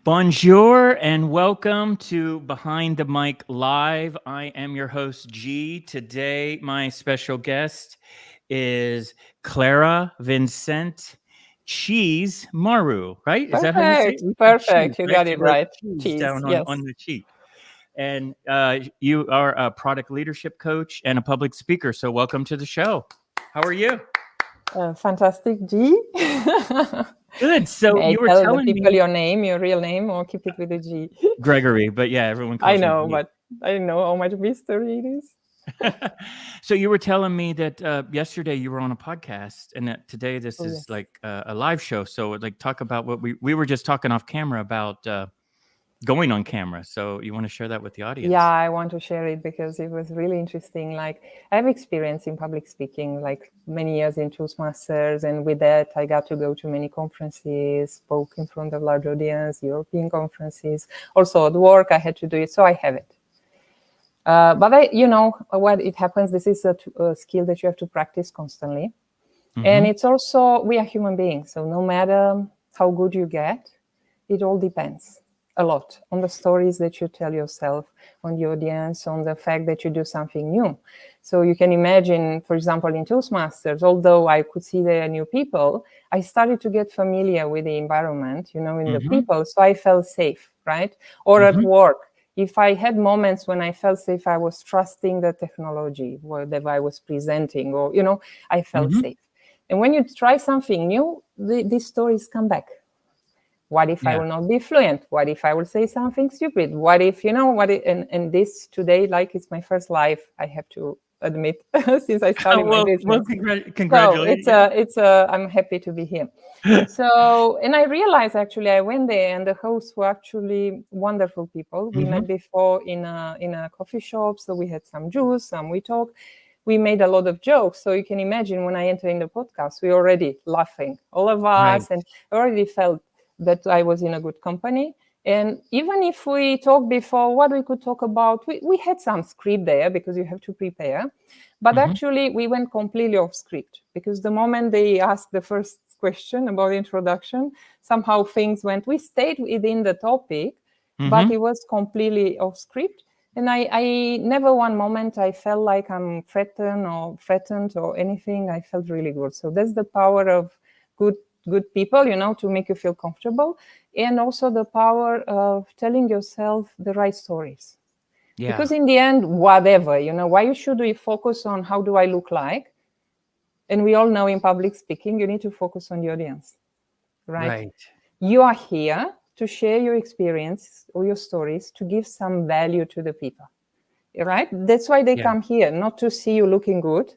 Bonjour and welcome to Behind the Mic Live. I am your host, G. Today, my special guest is Clara Vincenc-Cismaru, right? Is that how you say Perfect. it? You said cheese, Perfect. You right? got You it wrote right. cheese Cheese. down on Yes. the cheek. And you are a product leadership coach and a public speaker. So welcome to the show. How are you? Fantastic, G. Good. So May I you were tell the telling people me your name, your real name, or keep it with a G? Gregory, but yeah, everyone I calls me know, G. but I know how much mystery it is. So you were telling me that yesterday you were on a podcast, and that today this Oh, is yes. like a live show. So like talk about what we were just talking off camera about going on camera. So you want to share that with the Yeah, audience? I want to share it because it was really interesting. Like, I have experience in public speaking, like many years in Toastmasters, and with that, I got to go to many conferences, spoke in front of large audience, European conferences. Also at work, I had to do it, so I have it. But what it happens, this is a skill that you have to practice constantly. And it's also, we are human beings. So no matter how good you get, it all depends a lot on the stories that you tell yourself, on the audience, on the fact that you do something new. So you can imagine, for example, in Toastmasters, although I could see there are new people, I started to get familiar with the environment, in the people. So I felt safe, right? Or at work, if I had moments when I felt safe, I was trusting the technology, whatever I was presenting, or, I felt safe. And when you try something new, these stories come back. What if I Yeah. will not be fluent? What if I will say something stupid? What if, and this today, like it's my first live, I have to admit, since I started my Well, business. So congratulations. Yeah. I'm happy to be here. So, and I realized actually, I went there and the hosts were actually wonderful people. We met before in a coffee shop. So we had some juice, we talked. We made a lot of jokes. So you can imagine when I entered in the podcast, we already laughing, all of Right. us, and already felt that I was in a good company. And even if we talked before what we could talk about, we had some script there because you have to prepare. But actually, we went completely off script because the moment they asked the first question about introduction, somehow things went, we stayed within the topic, but it was completely off script. And I never one moment I felt like I'm threatened or anything. I felt really good. So that's the power of good people, to make you feel comfortable. And also the power of telling yourself the right stories. Yeah. Because in the end, whatever, why should we focus on how do I look like? And we all know in public speaking, you need to focus on the audience, right? Right. You are here to share your experience or your stories to give some value to the people, right? That's why they Yeah. come here, not to see you looking good.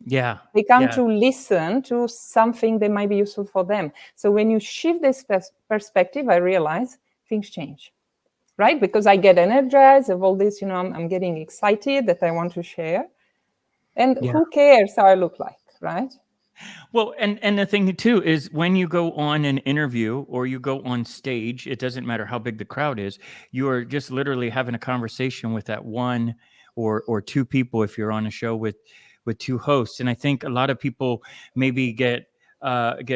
Yeah. They come Yeah. to listen to something that might be useful for them. So when you shift this perspective, I realize things change, right? Because I get energized of all this, I'm getting excited that I want to share. And Yeah. who cares how I look like, right? Well, and the thing too is when you go on an interview or you go on stage, it doesn't matter how big the crowd is. You are just literally having a conversation with that one or two people if you're on a show with two hosts. And I think a lot of people maybe get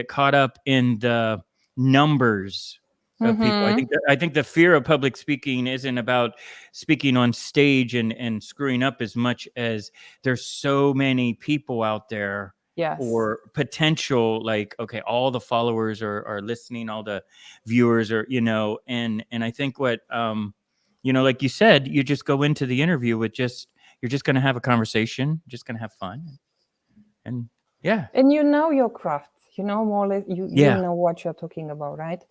caught up in the numbers of people. I think the fear of public speaking isn't about speaking on stage and screwing up as much as there's so many people out there Yes. or potential, like, okay, all the followers are listening, all the viewers are, and I think what, like you said, you just go into the interview with you're just going to have a conversation, just going to have fun. And yeah. And your craft, more or less, you Yeah. know what you're talking about, right?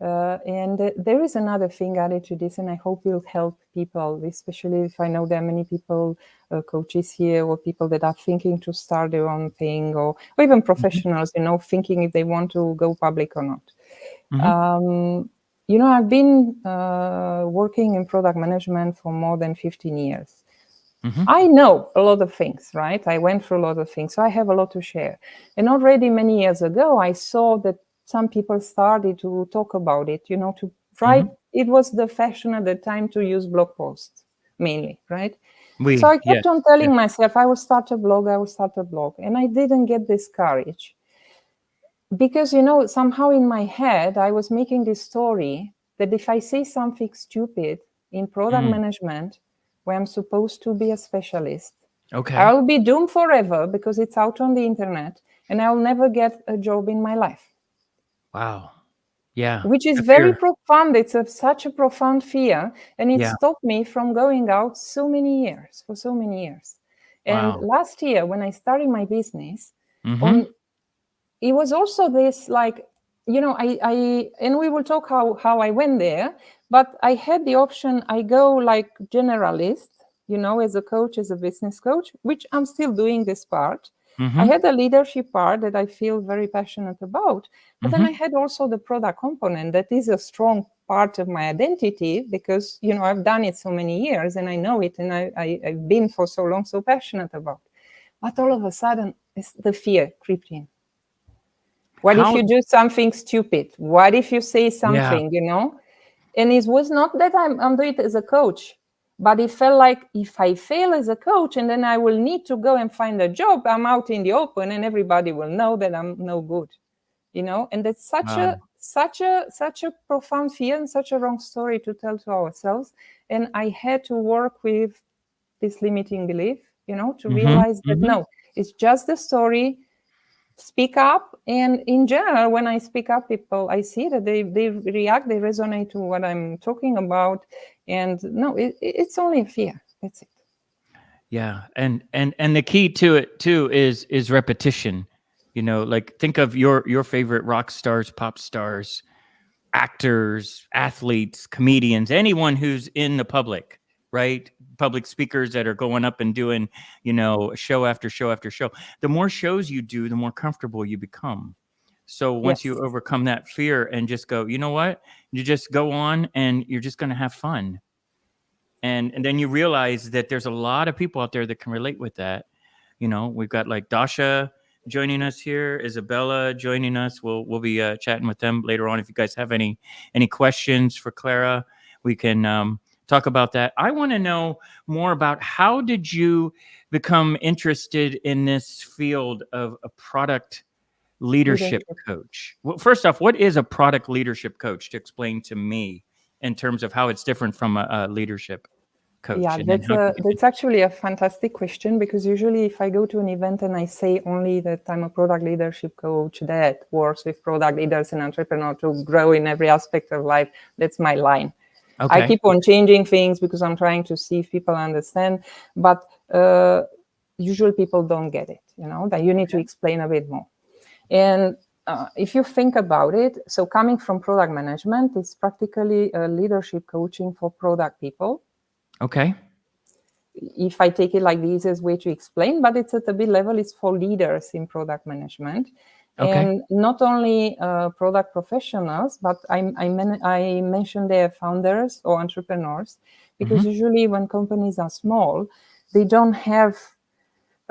And there is another thing added to this, and I hope will help people, especially if I know there are many people, coaches here, or people that are thinking to start their own thing, or even professionals, thinking if they want to go public or not. I've been working in product management for more than 15 years. I know a lot of things, right? I went through a lot of things, so I have a lot to share. And already many years ago, I saw that some people started to talk about it, to write. It was the fashion at the time to use blog posts mainly, right? So I Yes. kept on telling myself, I will start a blog, And I didn't get this courage because, somehow in my head, I was making this story that if I say something stupid in product management, where I'm supposed to be a specialist, Okay. I'll be doomed forever because it's out on the internet, and I'll never get a job in my life. Wow. Yeah. Which is The very fear. profound. It's such a profound fear, and it Yeah. stopped me from going out for so many years. And Wow. last year, when I started my business, Mm-hmm. it was also this, like, I and we will talk how I went there, but I had the option. I go like generalist, as a coach, as a business coach, which I'm still doing this part. I had a leadership part that I feel very passionate about, but then I had also the product component that is a strong part of my identity because, I've done it so many years and I know it, and I've been for so long so passionate about it. But all of a sudden, the fear crept in. What if How? you do something stupid? What if you say Yeah. something, And it was not that I'm doing it as a coach, but it felt like if I fail as a coach and then I will need to go and find a job, I'm out in the open and everybody will know that I'm no good, And that's such Wow. a profound fear and such a wrong story to tell to ourselves. And I had to work with this limiting belief, to realize that no, it's just the story. Speak up, and in general, when I speak up, people, I see that they react, they resonate to what I'm talking about, and no, it's only a fear. That's it. Yeah. And the key to it too is repetition. Like think of your favorite rock stars, pop stars, actors, athletes, comedians, anyone who's in the public, right? Public speakers that are going up and doing, show after show after show. The more shows you do, the more comfortable you become. So once you Yes. overcome that fear and just go, you know what? You just go on and you're just going to have fun. And then you realize that there's a lot of people out there that can relate with that. We've got like Dasha joining us here, Isabella joining us. We'll be chatting with them later on. If you guys have any questions for Clara, we can talk about that. I want to know more about how did you become interested in this field of a product leadership Leadership. coach? Well, first off, what is a product leadership coach, to explain to me in terms of how it's different from a leadership coach, Yeah, and then how did you get that's actually a fantastic question, because usually if I go to an event and I say only that I'm a product leadership coach that works with product leaders and entrepreneurs to grow in every aspect of life, that's my line. I Okay. keep on changing things because I'm trying to see if people understand, but usually people don't get it, that you need to explain a bit more. And if you think about it, so coming from product management, it's practically a leadership coaching for product people. Okay. If I take it like the easiest way to explain, but it's at a bit level, it's for leaders in product management. Okay. And not only product professionals, but I mentioned their founders or entrepreneurs, because usually when companies are small, they don't have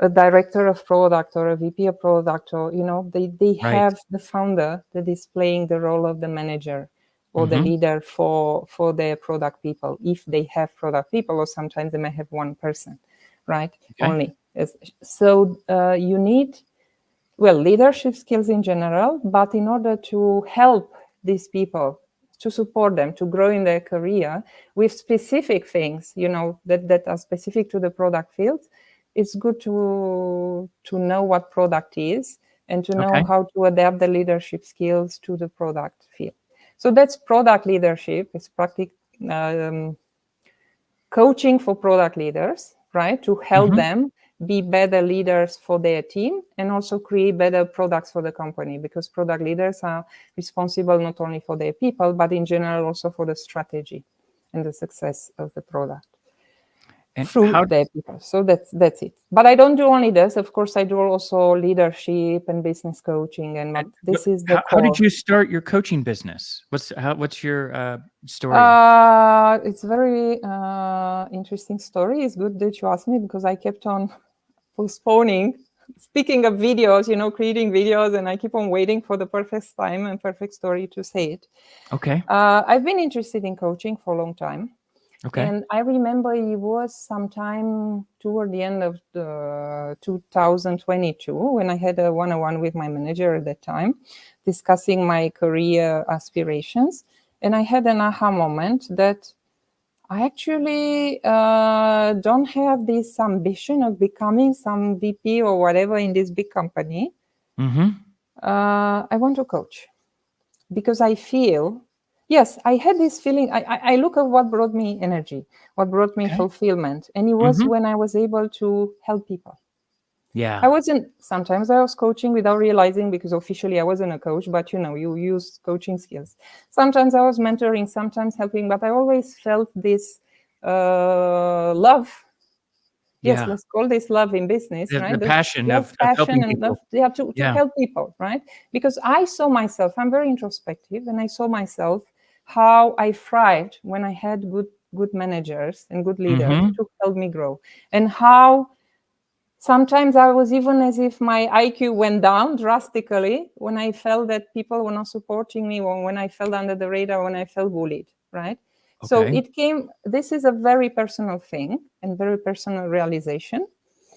a director of product or a VP of product, or, they Right. have the founder that is playing the role of the manager or the leader for their product people, if they have product people, or sometimes they may have one person, right? Okay. Only. So you need, leadership skills in general, but in order to help these people, to support them to grow in their career with specific things, that are specific to the product field, it's good to know what product is and to know Okay. how to adapt the leadership skills to the product field. So that's product leadership. It's coaching for product leaders, right? To help them be better leaders for their team and also create better products for the company, because product leaders are responsible not only for their people, but in general also for the strategy and the success of the product. And Through how? their people. So that's it. But I don't do only this. Of course, I do also leadership and business coaching, but this is the How did core. you start your coaching business? What's your story? It's very interesting story. It's good that you asked me, because I kept on postponing speaking of videos, creating videos, and I keep on waiting for the perfect time and perfect story to say it. Okay. I've been interested in coaching for a long time. Okay. And I remember it was sometime toward the end of the 2022 when I had a one-on-one with my manager at that time, discussing my career aspirations. And I had an aha moment that I actually don't have this ambition of becoming some VP or whatever in this big company. I want to coach because I feel, yes, I had this feeling. I look at what brought me energy, what brought me fulfillment. And it was when I was able to help people. Yeah. Sometimes I was coaching without realizing, because officially I wasn't a coach, but you use coaching skills. Sometimes I was mentoring, sometimes helping, but I always felt this love. Yeah. Yes, let's call this love in business, right? The passion love, of passion, helping and people. love, to help people, right? Because I saw myself, I'm very introspective, and I saw myself how I thrived when I had good managers and good leaders to help me grow, and how sometimes I was even as if my IQ went down drastically when I felt that people were not supporting me, or when I felt under the radar, when I felt bullied, right? So this is a very personal thing and very personal realization.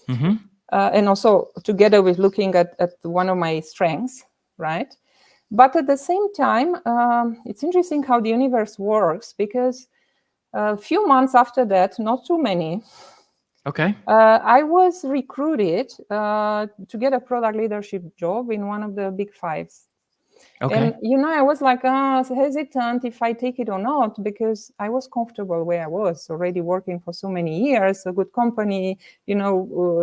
And also together with looking at one of my strengths, right? But at the same time, it's interesting how the universe works, because a few months after that, not too many, I was recruited to get a product leadership job in one of the big fives. And, I was like, hesitant if I take it or not, because I was comfortable where I was, already working for so many years, a good company,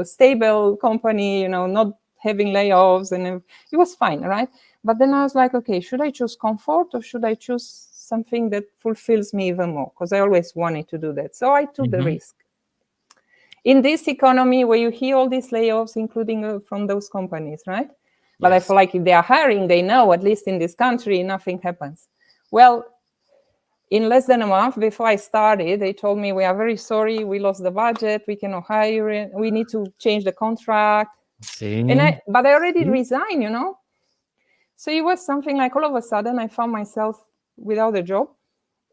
stable company, not having layoffs, and it was fine, right? But then I was like, okay, should I choose comfort, or should I choose something that fulfills me even more? Because I always wanted to do that. So I took the risk. In this economy where you hear all these layoffs, including from those companies, right? But I feel like if they are hiring, they know, at least in this country, nothing happens. Well, in less than a month before I started, they told me, we are very sorry, we lost the budget, we cannot hire you, we need to change the contract. But I already resigned, So it was something like all of a sudden I found myself without a job.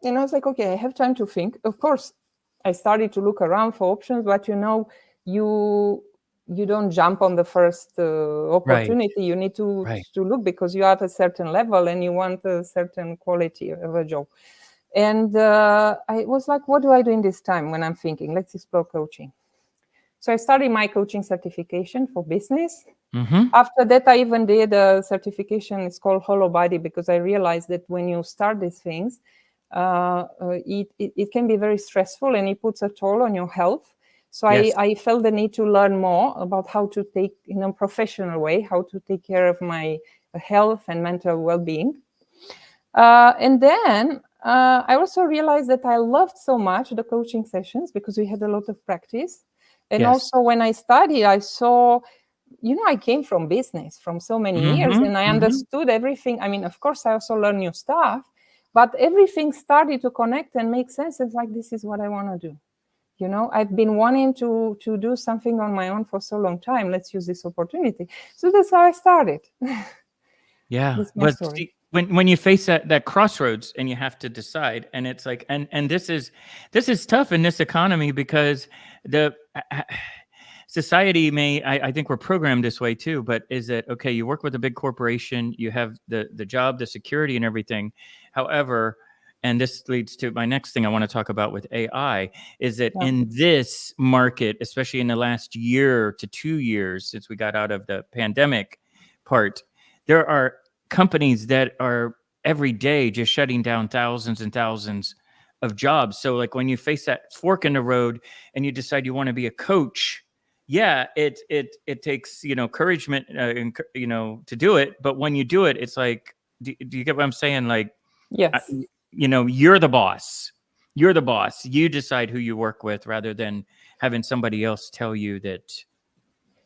And I was like, okay, I have time to think. Of course, I started to look around for options, but you don't jump on the first opportunity. You need to look, because you are at a certain level and you want a certain quality of a job. And I was like, what do I do in this time when I'm thinking, let's explore coaching? So I started my coaching certification for business. After that, I even did a certification. It's called Holobody, because I realized that when you start these things, it can be very stressful, and it puts a toll on your health. So I felt the need to learn more about how to take, in a professional way, how to take care of my health and mental well-being. And then I also realized that I loved so much the coaching sessions, because we had a lot of practice. And also when I studied, I saw, I came from business from so many years, and I understood everything. I mean, of course, I also learned new stuff, but everything started to connect and make sense. It's like, this is what I want to do. I've been wanting to do something on my own for so long time. Let's use this opportunity. So that's how I started. But see, when you face that crossroads and you have to decide, and it's like, and this is tough in this economy, because the society I think we're programmed this way too, but is that, okay, you work with a big corporation, you have the job, the security and everything. However, and this leads to my next thing I want to talk about with AI, is that in this market, especially in the last year to 2 years since we got out of the pandemic part, there are companies that are every day just shutting down thousands and thousands of jobs. So like when you face that fork in the road and you decide you want to be a coach, it takes, encouragement, to do it. But when you do it, it's like, do you get what I'm saying? Like, yes, you're the boss. You're the boss. You decide who you work with, rather than having somebody else tell you that.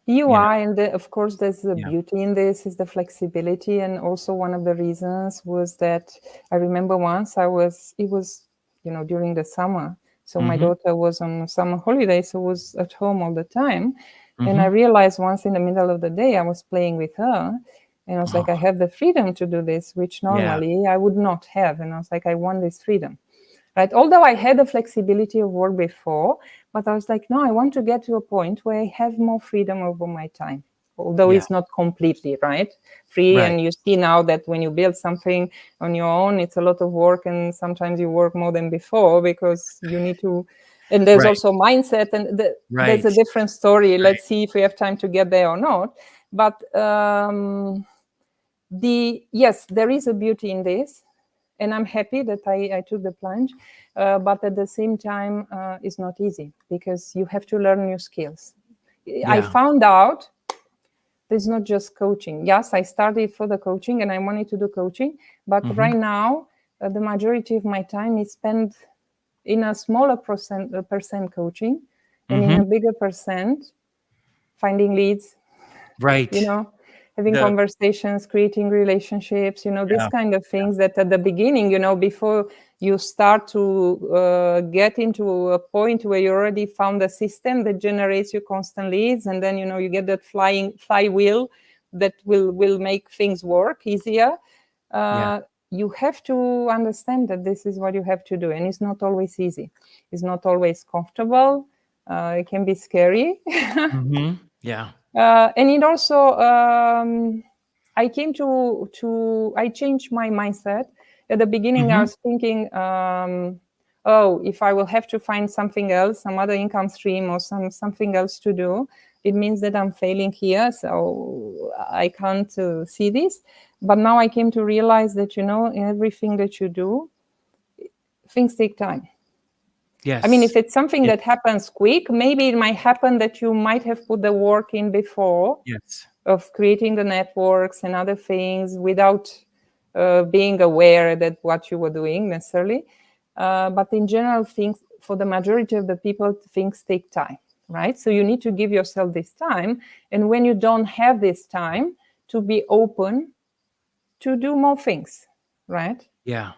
You are, and of course, there's the beauty in this, is the flexibility. And also one of the reasons was that I remember once it was, during the summer. So my daughter was on summer holidays, so was at home all the time. And I realized once in the middle of the day, I was playing with her, and I was like, I have the freedom to do this, which normally I would not have. And I was like, I want this freedom. Right. Although I had the flexibility of work before, but I was like, no, I want to get to a point where I have more freedom over my time. although it's not completely free. Right. And you see now that when you build something on your own, it's a lot of work, and sometimes you work more than before because you need to. And there's Right. also mindset, and there's a Right. different story. Right. Let's see if we have time to get there or not. But yes, there is a beauty in this, and I'm happy that I took the plunge. But at the same time, it's not easy because you have to learn new skills. I found out there's not just coaching. Yes, I started for the coaching and I wanted to do coaching, but right now, the majority of my time is spent in a smaller percent coaching, and in a bigger percent finding leads, Right. having conversations, creating relationships, this kind of things that at the beginning, before you start to get into a point where you already found a system that generates you constant leads, and then, you get that flywheel that will make things work easier. You have to understand that this is what you have to do, and it's not always easy. It's not always comfortable. It can be scary. Yeah. And it also, I changed my mindset. At the beginning, I was thinking, if I will have to find something else, some other income stream or something else to do, it means that I'm failing here. So I can't see this. But now I came to realize that, in everything that you do, things take time. Yes. I mean, if it's something that happens quick, maybe it might happen that you might have put the work in before of creating the networks and other things without being aware that what you were doing necessarily. But in general, things, for the majority of the people, things take time, right? So you need to give yourself this time. And when you don't have this time, to be open to do more things, right? Yeah.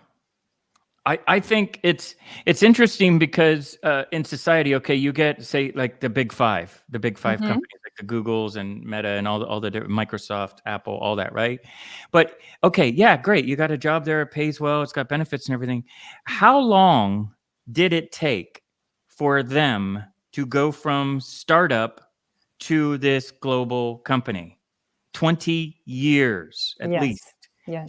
I think it's interesting because in society, okay, you get, say, like the big five companies, like the Googles and Meta and all the Microsoft, Apple, all that, right? But okay, yeah, great, you got a job there, it pays well, it's got benefits and everything. How long did it take for them to go from startup to this global company? 20 years at least.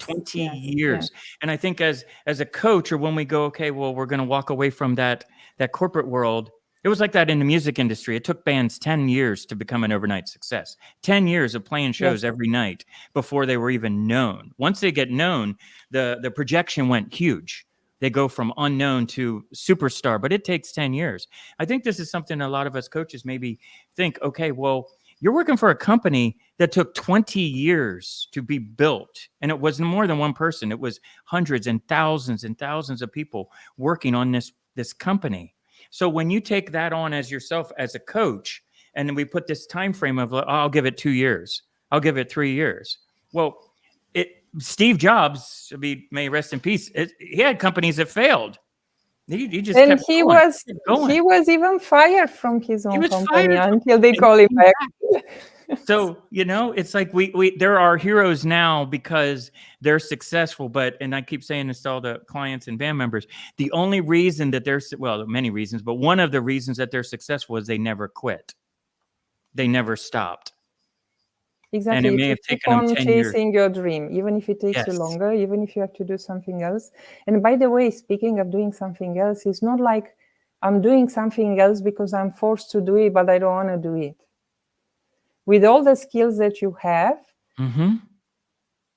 20 years. And I think as a coach, or when we go, okay, well, we're going to walk away from that corporate world. It was like that in the music industry. It took bands 10 years to become an overnight success. 10 years of playing shows every night before they were even known. Once they get known, the projection went huge. They go from unknown to superstar, but it takes 10 years. I think this is something a lot of us coaches maybe think, okay, well, you're working for a company that took 20 years to be built. And it wasn't more than one person. It was hundreds and thousands of people working on this company. So when you take that on as yourself as a coach, and then we put this time frame of, I'll give it 2 years, I'll give it 3 years. Well, Steve Jobs, may rest in peace, he had companies that failed. He just kept going. He was even fired from his own company until they and call him back. So, it's like we there are heroes now because they're successful, and I keep saying this to all the clients and band members, the only reason that many reasons, but one of the reasons that they're successful is they never quit. They never stopped. Exactly. And it may have taken them 10 years. Chasing your dream, even if it takes you longer, even if you have to do something else. And by the way, speaking of doing something else, it's not like I'm doing something else because I'm forced to do it, but I don't want to do it. With all the skills that you have,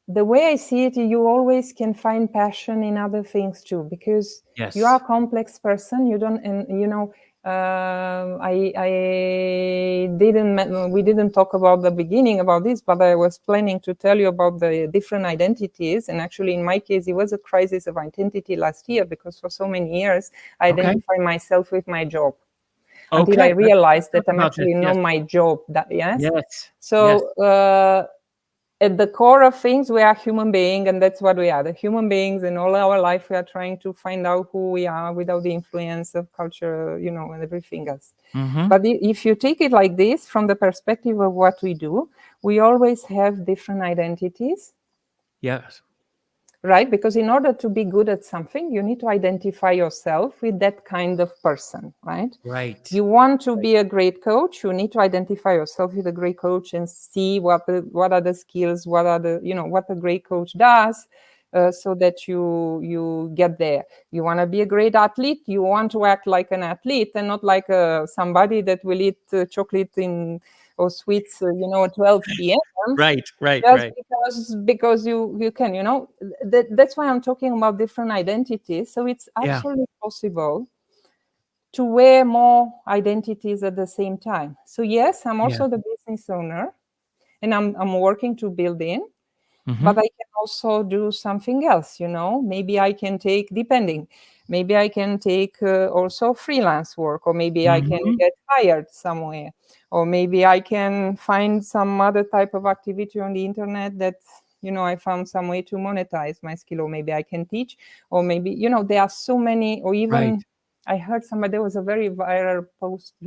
the way I see it, you always can find passion in other things too, because you are a complex person. You don't, and we didn't talk about the beginning about this, but I was planning to tell you about the different identities. And actually, in my case, it was a crisis of identity last year, because for so many years, I identified myself with my job. Until I realized that I'm actually not my job. So at the core of things, we are human beings, and that's what we are. The human beings, and all our life, we are trying to find out who we are without the influence of culture, and everything else. But if you take it like this, from the perspective of what we do, we always have different identities. Yes. right? Because in order to be good at something, you need to identify yourself with that kind of person, right? Right. You want to be a great coach, you need to identify yourself with a great coach and see what are the skills, what are the, what a great coach does, so that you get there. You want to be a great athlete, you want to act like an athlete and not like somebody that will eat chocolate or sweets, at 12 p.m. Right. Just because you can, that's why I'm talking about different identities. So it's absolutely possible to wear more identities at the same time. So yes, I'm also the business owner, and I'm working to build in, but I can also do something else. Maybe I can take, depending, maybe I can take also freelance work, or maybe I can get hired somewhere, or maybe I can find some other type of activity on the internet that I found some way to monetize my skill, or maybe I can teach, or maybe there are so many, or even I heard somebody, there was a very viral post, a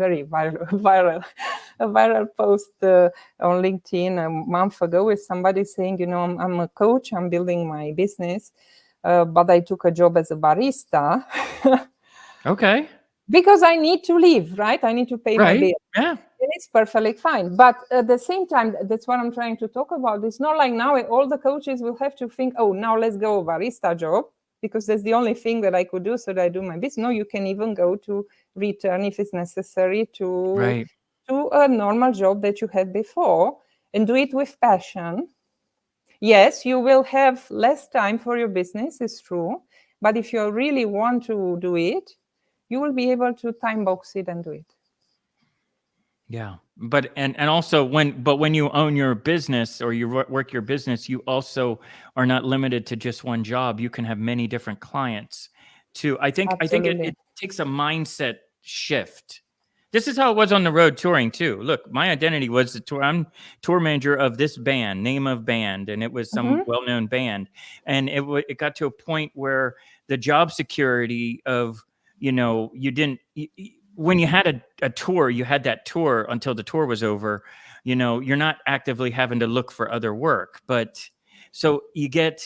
viral post on LinkedIn a month ago with somebody saying, I'm a coach, I'm building my business, but I took a job as a barista. Okay. Because I need to live, right? I need to pay my bill. Yeah. It's perfectly fine. But at the same time, that's what I'm trying to talk about. It's not like now all the coaches will have to think, oh, now let's go a barista job, because that's the only thing that I could do so that I do my business. No, you can even go to return if it's necessary to a normal job that you had before and do it with passion. Yes, you will have less time for your business, it's true. But if you really want to do it, you will be able to time box it and do it. Yeah. But and also when you own your business or you work your business, you also are not limited to just one job. You can have many different clients too. I think it takes a mindset shift. This is how it was on the road touring too. Look, my identity was the tour. I'm tour manager of this band, name of band, and it was some well-known band. And it got to a point where the job security of, you didn't. When you had a tour, you had that tour until the tour was over. You're not actively having to look for other work, but so you get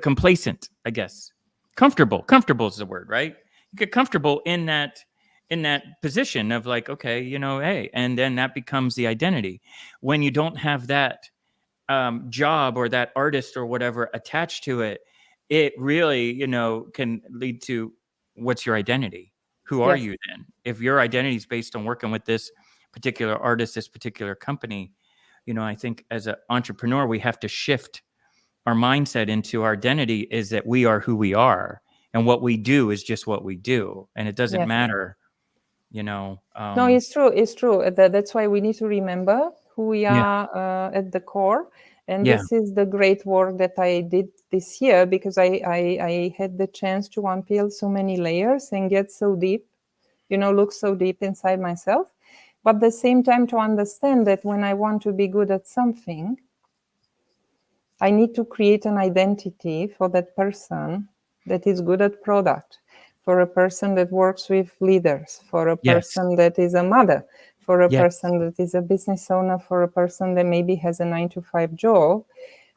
complacent, I guess. Comfortable is the word, right? You get comfortable in that position of like, okay, hey, and then that becomes the identity. When you don't have that job or that artist or whatever attached to it, it really, can lead to, what's your identity? Who are you then? If your identity is based on working with this particular artist, this particular company, I think as an entrepreneur, we have to shift our mindset into our identity is that we are who we are, and what we do is just what we do, and it doesn't matter. No, it's true. That's why we need to remember who we are at the core. And this is the great work that I did this year, because I had the chance to unpeel so many layers and get so deep, look so deep inside myself. But at the same time, to understand that when I want to be good at something, I need to create an identity for that person that is good at product, for a person that works with leaders, for a person that is a mother, for a person that is a business owner, for a person that maybe has a 9-to-5 job.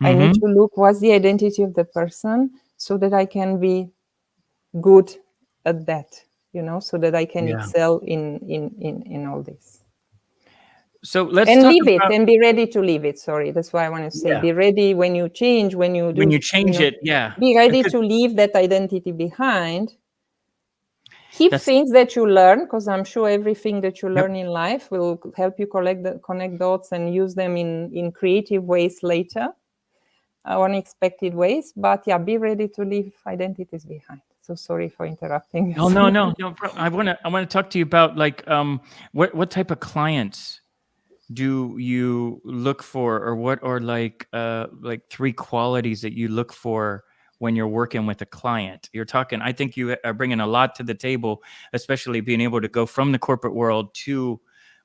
I need to look what's the identity of the person so that I can be good at that, so that I can excel in all this. So let's and talk leave about, it and be ready to leave it. Sorry, that's why I want to say be ready when you change, when you change it. Be ready to leave that identity behind. Keep things that you learn, because I'm sure everything that you learn in life will help you connect dots and use them in creative ways later, unexpected ways. But be ready to leave identities behind. So sorry for interrupting. No. I want to talk to you about like what type of clients do you look for, or what are like 3 qualities that you look for when you're working with a client? You're talking, I think you are bringing a lot to the table, especially being able to go from the corporate world to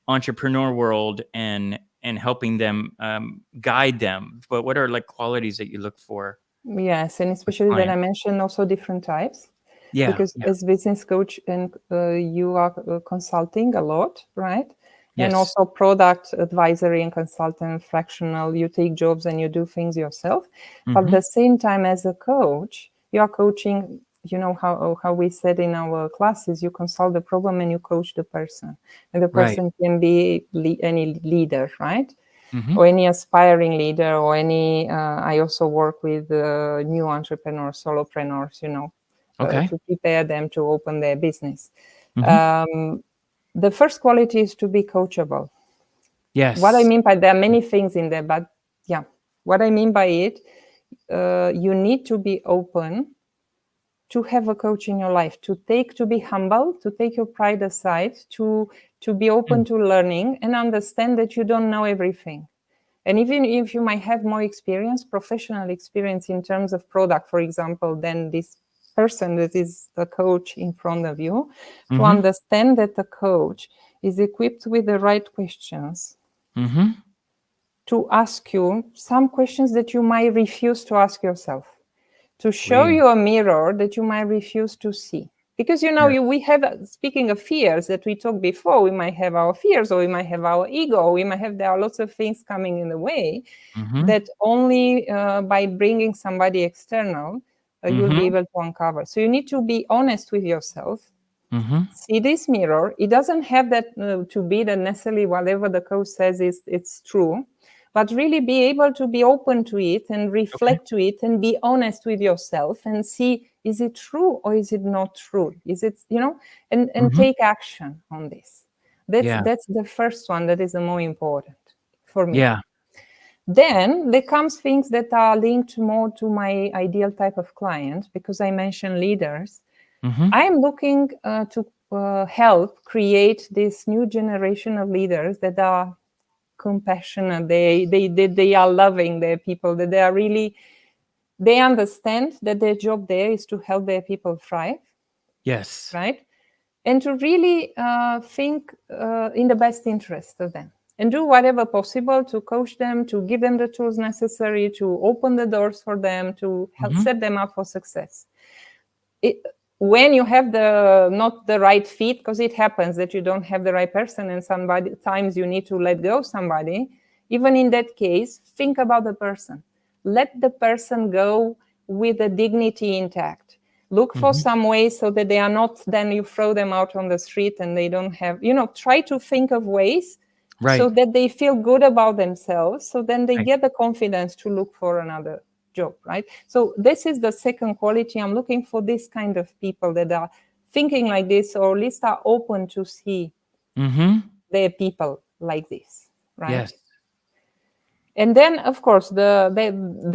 entrepreneur world and helping them, guide them. But what are like qualities that you look for? Yes, and especially that I mentioned also different types. Because as business coach and you are consulting a lot, right? And Yes. also product advisory and consultant, fractional, you take jobs and you do things yourself. But at the same time, as a coach, you are coaching, you know how we said in our classes, you consult the problem and you coach the person. And the Right. person can be any leader, right? Mm-hmm. Or any aspiring leader, or any, I also work with new entrepreneurs, solopreneurs, Okay. to prepare them to open their business. Mm-hmm. The first quality is to be coachable. What I Yes. mean by, there are many things in there, but yeah, what I mean by it, you need to be open to have a coach in your life, to be humble, to take your pride aside, to be open to learning and understand that you don't know everything. And even if you might have more experience, professional experience in terms of product, for example, than this person that is the coach in front of you, to Mm-hmm. understand that the coach is equipped with the right questions Mm-hmm. to ask you some questions that you might refuse to ask yourself, to show you a mirror that you might refuse to see. Because Yeah. we have, speaking of fears that we talked before, we might have our fears, or we might have our ego, there are lots of things coming in the way Mm-hmm. that only by bringing somebody external you'll be Mm-hmm. able to uncover. So you need to be honest with yourself, Mm-hmm. see this mirror. It doesn't have that to be that necessarily whatever the coach says is it's true, but really be able to be open to it and Okay. reflect to it and be honest with yourself and see, is it true or is it not true? Is it, and Mm-hmm. take action on this. Yeah. That's the first one that is the more important for me. Yeah. Then there comes things that are linked more to my ideal type of client, because I mentioned leaders. Mm-hmm. I'm looking to help create this new generation of leaders that are compassionate. They are loving their people. That they understand that their job there is to help their people thrive, Yes. right? And to really think in the best interest of them, and do whatever possible to coach them, to give them the tools necessary, to open the doors for them, to help Mm-hmm. set them up for success. When you have not the right fit, because it happens that you don't have the right person, and times you need to let go somebody. Even in that case, think about the person. Let the person go with the dignity intact. Look for Mm-hmm. some ways so that they are not, then you throw them out on the street and they don't have, try to think of ways so Right. that they feel good about themselves. So then they Right. get the confidence to look for another job, right? So this is the second quality. I'm looking for this kind of people that are thinking like this, or at least are open to see Mm-hmm. their people like this, right? Yes. And then, of course, there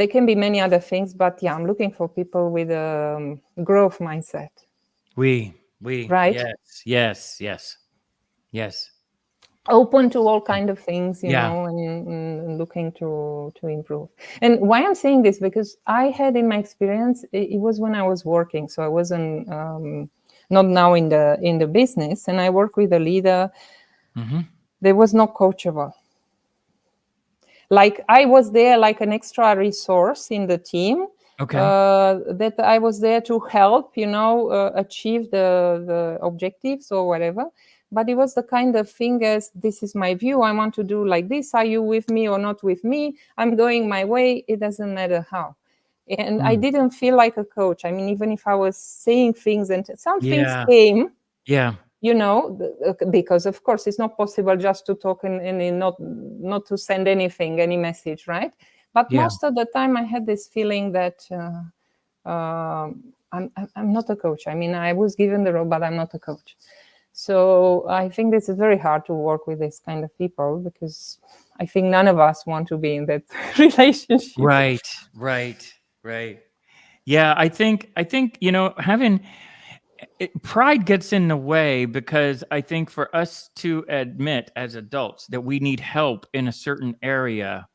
can be many other things, but yeah, I'm looking for people with a growth mindset, We. right? Yes. Yes. Yes. Yes. Open to all kind of things, Yeah. and looking to improve. And why I'm saying this, because I had in my experience, it was when I was working, so I wasn't not now in the business, and I work with a leader. Mm-hmm. There was no coachable. Like I was there like an extra resource in the team, Okay. that I was there to help, achieve the objectives or whatever. But it was the kind of thing as, this is my view, I want to do like this. Are you with me or not with me? I'm going my way. It doesn't matter how. And I Mm. didn't feel like a coach. I mean, even if I was saying things and some things Yeah. came, Yeah. because of course it's not possible just to talk and not to send any message, right? But Yeah. most of the time I had this feeling that I'm not a coach. I mean, I was given the role, but I'm not a coach. So I think this is very hard to work with this kind of people, because I think none of us want to be in that relationship. Right. Right. Right. Yeah. I think, having pride gets in the way, because I think for us to admit as adults that we need help in a certain area,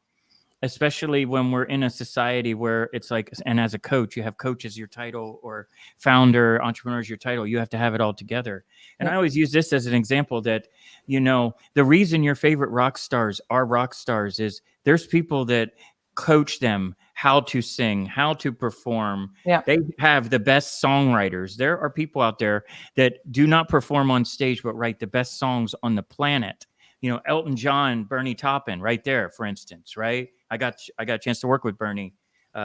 especially when we're in a society where it's like, and as a coach, you have coach as your title, or founder, entrepreneur is your title. You have to have it all together. And Yeah. I always use this as an example that, the reason your favorite rock stars are rock stars is there's people that coach them how to sing, how to perform. Yeah. They have the best songwriters. There are people out there that do not perform on stage, but write the best songs on the planet. Elton John, Bernie Taupin, right there, for instance, right? I got a chance to work with Bernie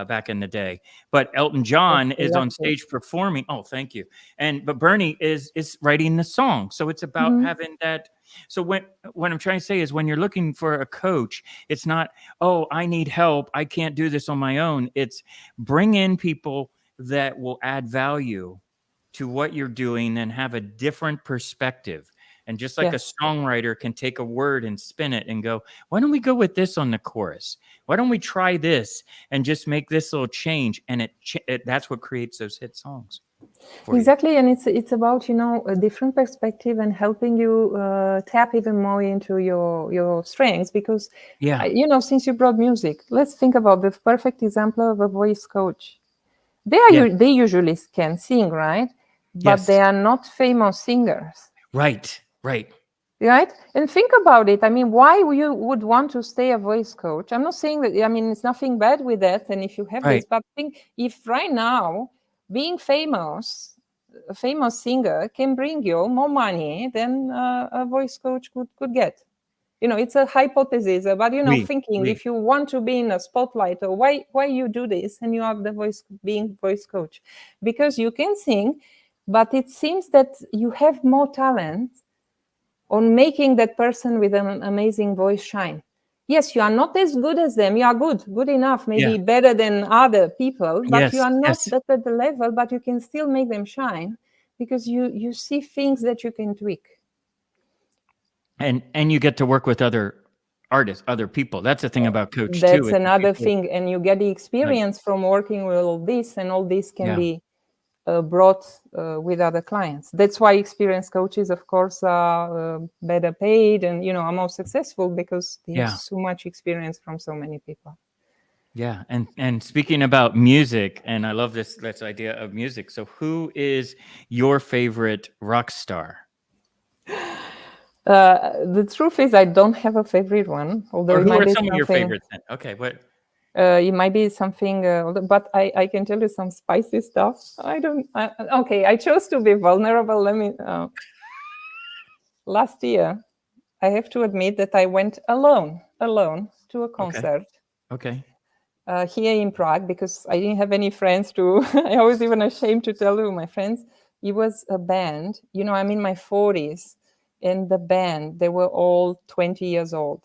back in the day, but Elton Yes, John I is love on it. stage performing. Oh, thank you. But Bernie is writing the song, so it's about Mhm. having that. So what I'm trying to say is, when you're looking for a coach, it's not, oh, I need help, I can't do this on my own. It's bring in people that will add value to what you're doing and have a different perspective. And just like a Yes. songwriter can take a word and spin it and go, why don't we go with this on the chorus? Why don't we try this and just make this little change? And that's what creates those hit songs for you. Exactly, and it's about a different perspective and helping you tap even more into your strengths. Because Yeah. since you brought music, let's think about the perfect example of a voice coach. Yeah. They usually can sing, right? But they Yes. are not famous singers, Right. Right. right? And think about it. I mean, why you would want to stay a voice coach? I'm not saying that. I mean, it's nothing bad with that. And if you have this, Right. but think if right now being famous, a famous singer can bring you more money than a voice coach could get. It's a hypothesis, but thinking We. if you want to be in a spotlight, or why you do this, and you have the voice coach, because you can sing, but it seems that you have more talent on making that person with an amazing voice shine. Yes, you are not as good as them. You are good enough, Yeah. maybe better than other people, but you Yes. are not Yes. that at the level, but you can still make them shine because you see things that you can tweak. And you get to work with other artists, other people. That's the thing about coach too. That's Is the another people, thing. And you get the like, experience from working with all this, and all this can yeah. be brought with other clients. That's why experienced coaches, of course, are better paid and are more successful, because they have Yeah. so much experience from so many people. Yeah. And speaking about music, and I love this idea of music. So who is your favorite rock star? The truth is, I don't have a favorite one, although Or it who might are be some of your something. favorites then? Okay, what? It might be something, but I can tell you some spicy stuff. I don't. Okay, I chose to be vulnerable. Let me. Last year, I have to admit that I went alone to a Okay. concert Okay. here in Prague, because I didn't have any friends to. I was even ashamed to tell you my friends. It was a band. I'm in my 40s, and the band, they were all 20 years old.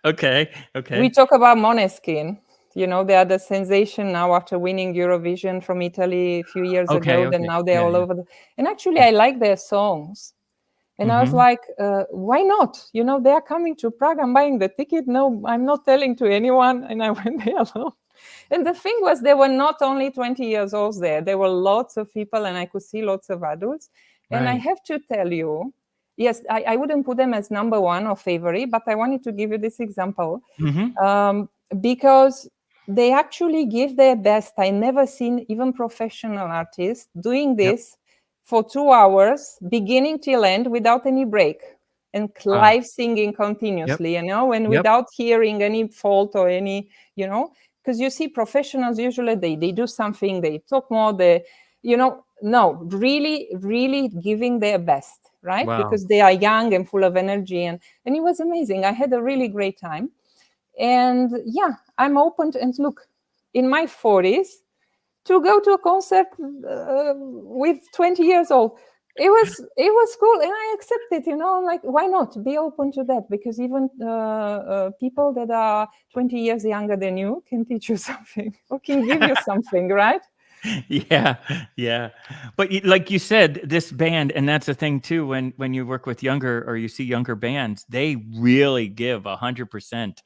Okay. We Okay. talk about Måneskin. They are the sensation now after winning Eurovision from Italy a few years Okay. ago. Then Okay. now they're Yeah. all Yeah. over. And actually, I like their songs. And I was Mm-hmm. like, why not? They are coming to Prague. I'm buying the ticket. No, I'm not telling to anyone. And I went there alone. And the thing was, there were not only 20 years olds there. There were lots of people, and I could see lots of adults. And I Right. have to tell you, yes, I wouldn't put them as number one or favorite, but I wanted to give you this example, Mm-hmm. because they actually give their best. I never seen even professional artists doing Yep. this for 2 hours, beginning till end, without any break, and Wow. live singing Yep. continuously, and Yep. without hearing any fault or any, because you see professionals usually they do something, they talk more, no, really, really giving their best, right? Wow. Because they are young and full of energy, and it was amazing. I had a really great time. And yeah, I'm open to, and look, in my 40s, to go to a concert with 20 years old, it was cool, and I accept it. Like, why not be open to that? Because even people that are 20 years younger than you can teach you something, or can give you something, right? Yeah, yeah. But like you said, this band, and that's the thing too. When you work with younger, or you see younger bands, they really give 100%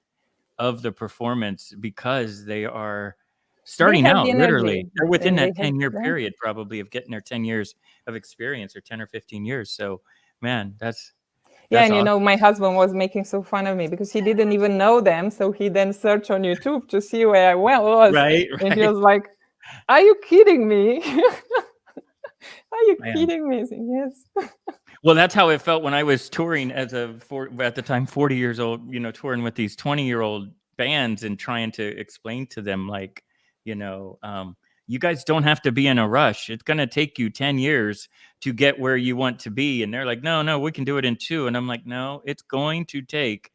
of the performance, because they are They starting have the out. energy, Literally, they're within and they that have 10-year that. period, probably, of getting their 10 years of experience, or 10 or 15 years. So, man, Yeah, that's and awesome. my husband was making so fun of me because he didn't even know them. So he then searched on YouTube to see where I was. Right, And he right. was like, "Are you kidding me? Are you Man. kidding me?" I said, yes. Well, that's how it felt when I was touring at the time, 40 years old, touring with these 20-year-old bands and trying to explain to them, like, you know, um, you guys don't have to be in a rush. It's going to take you 10 years to get where you want to be. And they're like, no, we can do it in 2. And I'm like, no, it's going to take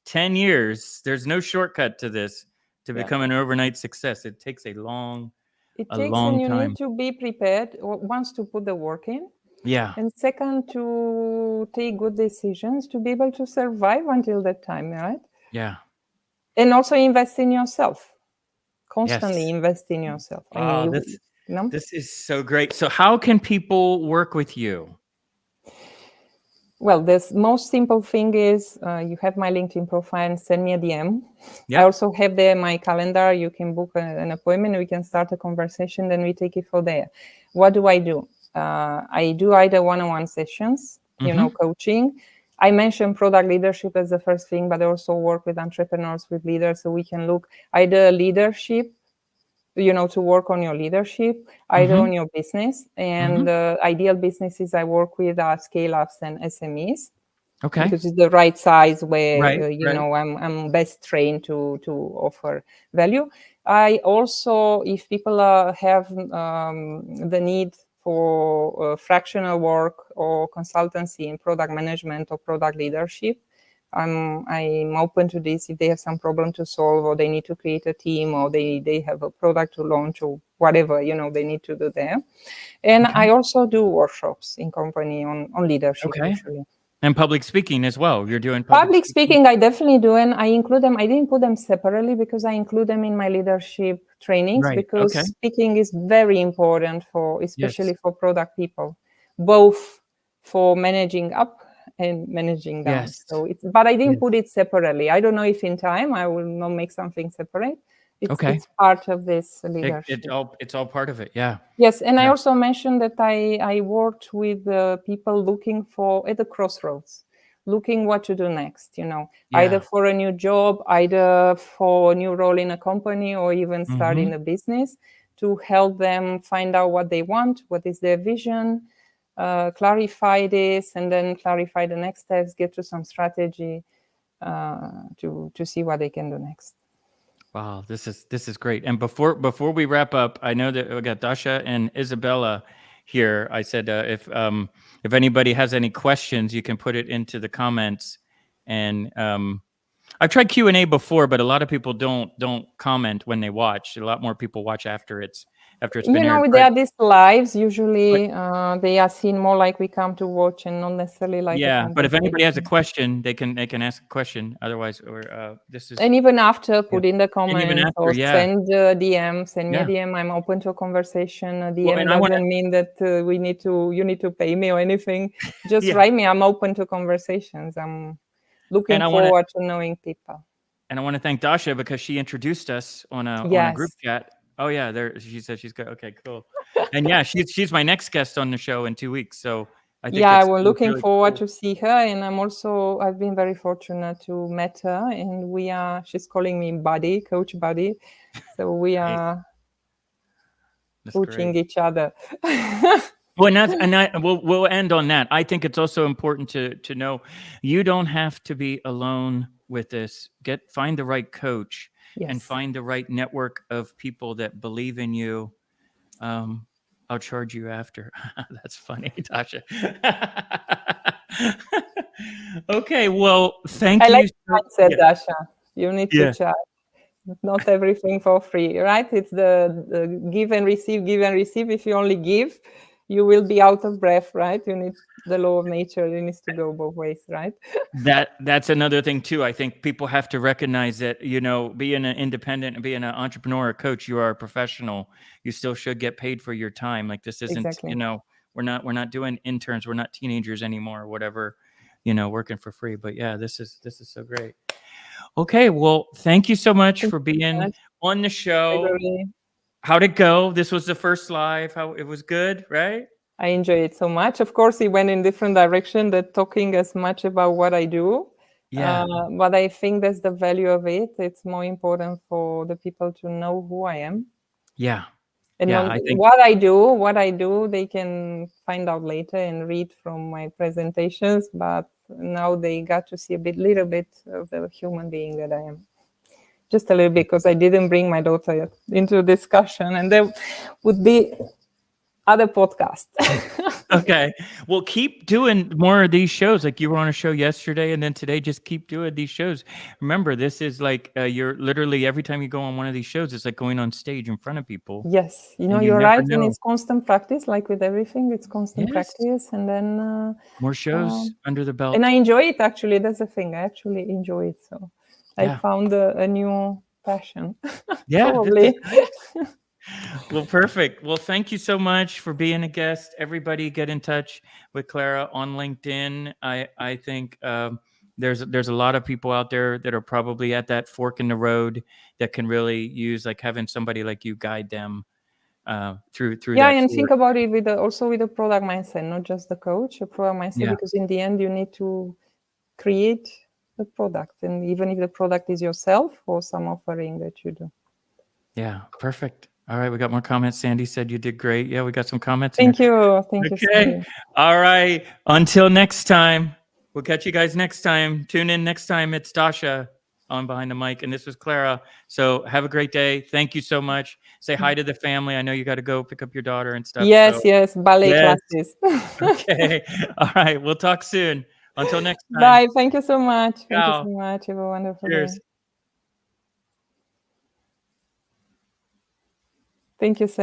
10 years. There's no shortcut to this to Yeah. become an overnight success. It takes a long And you time. need to be prepared once to put the work in. Yeah. And second, to take good decisions, to be able to survive until that time, right? Yeah. And also invest in yourself. Constantly Yes. invest in yourself. I mean, this is so great. So how can people work with you? Well, the most simple thing is you have my LinkedIn profile and send me a DM. Yep. I also have there my calendar. You can book an appointment. We can start a conversation. Then we take it from there. What do? I do either one-on-one sessions, coaching. I mentioned product leadership as the first thing, but I also work with entrepreneurs, with leaders, so we can look either leadership, to work on your leadership, either on your business. And ideal businesses I work with are scale-ups and SMEs. Okay. Because it's the right size where, right. I'm best trained to offer value. I also, if people have the need for fractional work or consultancy in product management or product leadership, I'm open to this. If they have some problem to solve, or they need to create a team, or they have a product to launch, or whatever, they need to do there. And I also do workshops in company on leadership, usually. And public speaking as well. You're doing public speaking. I definitely do, and I include them. I didn't put them separately because I include them in my leadership trainings, Right. because Okay. speaking is very important especially Yes. for product people, both for managing up and managing down. Yes. So but I didn't put it separately. I don't know if in time I will not make something separate. It's part of this leadership. It's all part of it. Yeah. Yes, and I also mentioned that I worked with people looking at the crossroads, looking what to do next, either for a new job, either for a new role in a company, or even starting a business, to help them find out what they want, what is their vision, clarify this, and then clarify the next steps, get to some strategy to see what they can do next. Wow, this is great. And before we wrap up, I know that we got Dasha and Isabella here. I said if anybody has any questions, you can put it into the comments. And I've tried Q&A before, but a lot of people don't comment when they watch. A lot more people watch after it's been aired. There are these lives. Usually, they are seen more like we come to watch, and not necessarily like a but if anybody has a conversation. question, they can ask a question. Otherwise, this is. And even after, put in the comments, or send a DM. Send me a DM. I'm open to a conversation. A DM doesn't mean that you need to pay me or anything. Just write me. I'm open to conversations. I'm looking forward to knowing people. And I want to thank Dasha, because she introduced us on a group chat. Oh yeah, there. She said she's good. Okay, cool. And she's my next guest on the show in 2 weeks. So I think we're looking forward to see her. And I've been very fortunate to meet her, and she's calling me buddy, coach buddy. So we are coaching each other. Well, we'll end on that. I think it's also important to know you don't have to be alone with this. Find the right coach and find the right network of people that believe in you. I'll charge you after. That's funny, Tasha. Okay, well, thank you. I like what you said, Dasha. You need to charge. Not everything for free, right? It's the give and receive, give and receive. If you only give, you will be out of breath, right? You need the law of nature. It needs to go both ways, right? That's another thing too. I think people have to recognize that, being an independent and being an entrepreneur or coach, you are a professional. You still should get paid for your time. Like, this isn't, we're not doing interns. We're not teenagers anymore, or whatever, working for free. But yeah, this is so great. Okay, well, thank you so much for being on the show. How'd it go? This was the first live. How it was good, right? I enjoy it so much. Of course, it went in different direction than talking as much about what I do. But I think that's the value of it. It's more important for the people to know who I am. And I think what I do, they can find out later and read from my presentations. But now they got to see little bit of the human being that I am. just a little bit, because I didn't bring my daughter into discussion, and there would be other podcasts. Okay. Well, keep doing more of these shows. Like you were on a show yesterday, and then today, just keep doing these shows. Remember, this is like you're literally, every time you go on one of these shows, it's like going on stage in front of people. Yes, you know, And you you're never right, and know. it's constant practice, like with everything, it's constant Yes. practice, and then More shows under the belt. and I enjoy it, actually. That's the thing, I actually enjoy it. So I Yeah. found a new passion. Yeah, Probably. this is great. Well, perfect. Well, thank you so much for being a guest. Everybody get in touch with Clara on LinkedIn. I think there's a lot of people out there that are probably at that fork in the road that can really use like having somebody like you guide them through Yeah, that and fork. think about it with also with a product mindset, not just the coach, a product mindset, Yeah. because in the end you need to create the product, and even if the product is yourself or some offering that you do. Yeah, perfect. All right, we got more comments. Sandy said you did great. Yeah, we got some comments in Thank here. you, Okay. Sandy. All right. Until next time, we'll catch you guys next time. Tune in next time. It's Dasha on Behind the Mic, and this was Clara. So have a great day. Thank you so much. Say hi to the family. I know you got to go pick up your daughter and stuff. Yes, So yes, ballet yes. classes. Okay. All right. We'll talk soon. Until next time. Bye. Thank you so much. Thank you Ciao. so much. Have a wonderful Cheers. day. Thank you, Sam.